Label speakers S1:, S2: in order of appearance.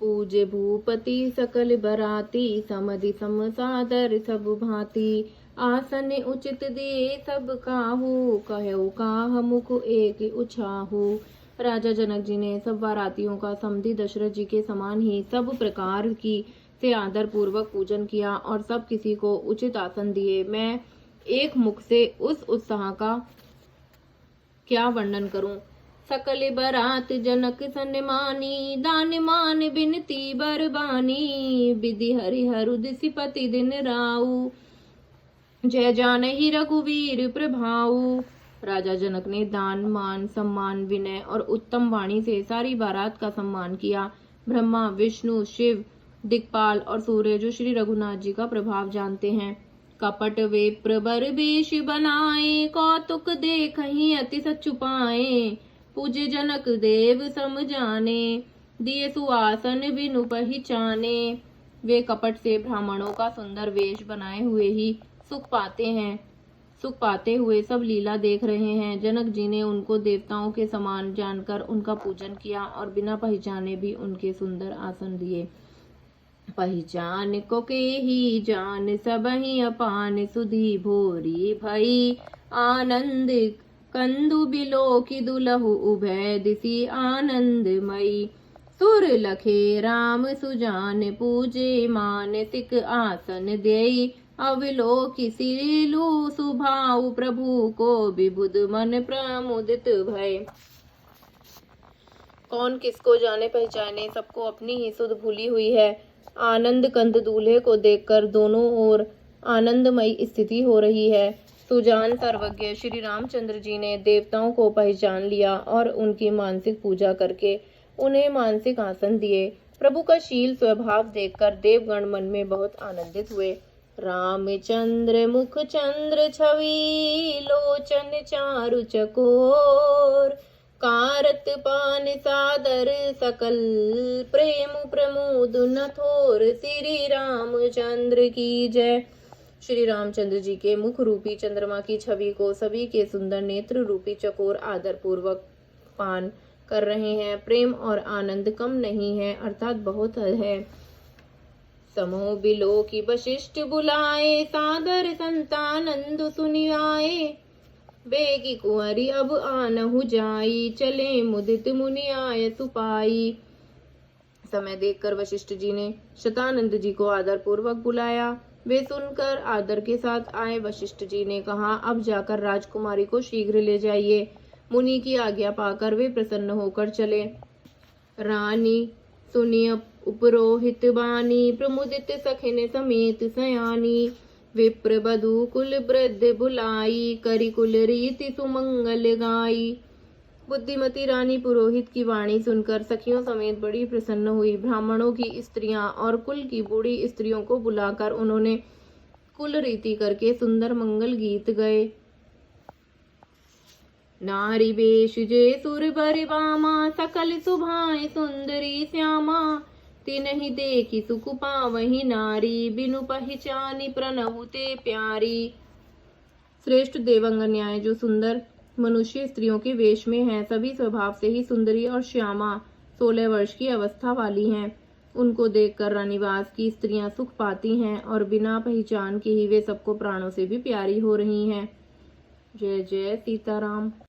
S1: पूजे भूपति सकल बराती, समधि सम सादर सब भांति। आसन उचित दिए सब काहू, कहऊ काह मुख एक उछाहू। राजा जनक जी ने सब बारातियों का समधि दशरथ जी के समान ही सब प्रकार की से आदर पूर्वक पूजन किया और सब किसी को उचित आसन दिए। मैं एक मुख से उस उत्साह का क्या वर्णन करूं। सकल बरात जनक सन्मानी, दान मान बिनती बरबानी। विधि हरिहर दिसिपति दिन राऊ, जय जानहि रघुवीर प्रभाऊ। राजा जनक ने दान मान सम्मान विनय और उत्तम वाणी से सारी बारात का सम्मान किया। ब्रह्मा विष्णु शिव दिक्पाल और सूर्य जो श्री रघुनाथ जी का प्रभाव जानते हैं, कपट वे प्रबर वेश बनाए, कौतुक देखहि अति सचु पाए। पूजे जनक देव सम जाने, दिए सुआसन बिनु पहिचाने। वे कपट से ब्राह्मणों का सुंदर वेश बनाए हुए ही सुख पाते हुए सब लीला देख रहे हैं। जनक जी ने उनको देवताओं के समान जानकर उनका पूजन किया और बिना पहचाने भी उनके सुंदर आसन दिए। पहचान को के ही जान सबहि अपान, सुधी भोरी भई आनंद कंदु बिलो की दुलहु उभय दिसी आनंदमयी। सुर लखे राम सुजान पूजे, मानसिक आसन देई अवलोकि सिलु सुभाऊ। प्रभु को विबुध मन प्रमुदित भय। कौन किसको जाने पहचाने, सबको अपनी ही सुध भूली हुई है। आनंद कंद दूल्हे को देखकर दोनों ओर आनंदमयी स्थिति हो रही है। सुजान सर्वज्ञ श्री रामचंद्र जी ने देवताओं को पहचान लिया और उनकी मानसिक पूजा करके उन्हें मानसिक आसन दिए। प्रभु का शील स्वभाव देखकर देवगण मन में बहुत आनंदित हुए। रामचंद्र मुख चंद्र छवि, लोचन चारु चकोर। कारत पान सादर सकल, प्रेम प्रमोद न थोर। श्री रामचंद्र की जय। श्री रामचंद्र जी के मुख रूपी चंद्रमा की छवि को सभी के सुंदर नेत्र रूपी चकोर आदर पूर्वक पान कर रहे हैं। प्रेम और आनंद कम नहीं है, अर्थात बहुत है। समो बिलो की वशिष्ठ बुलाए, सादर संतानंद सुनि आए। बेगी कुंवरी अब आनहु जाई, चले मुदित मुनि आय सुपाई। समय देखकर वशिष्ठ जी ने शतानंद जी को आदर पूर्वक बुलाया। वे सुनकर आदर के साथ आए। वशिष्ठ जी ने कहा, अब जाकर राजकुमारी को शीघ्र ले जाइए। मुनि की आज्ञा पाकर वे प्रसन्न होकर चले। रानी सुनिय उपरोहित बानी, प्रमुदित सखिन समेत सयानी। विप्र बधू कुल वृद्ध बुलाई, करि कुल रीति सुमंगल गाई। बुद्धिमती रानी पुरोहित की वाणी सुनकर सखियों समेत बड़ी प्रसन्न हुई। ब्राह्मणों की स्त्रियां और कुल की बूढ़ी स्त्रियों को बुलाकर उन्होंने कुल रीति करके सुंदर मंगल गीत गए। नारी बेश जे सुर बर बामा, सकल सुभाए सुंदरी श्यामा। तिनहि देखी सुख पावहि नारी, बिनु पहिचानी प्रणहु ते प्यारी। श्रेष्ठ देवंग न्याय जो सुंदर मनुष्य स्त्रियों के वेश में हैं, सभी स्वभाव से ही सुंदरी और श्यामा 16 वर्ष की अवस्था वाली हैं। उनको देखकर रानीवास की स्त्रियां सुख पाती हैं और बिना पहचान के ही वे सबको प्राणों से भी प्यारी हो रही हैं। जय जय सीताराम।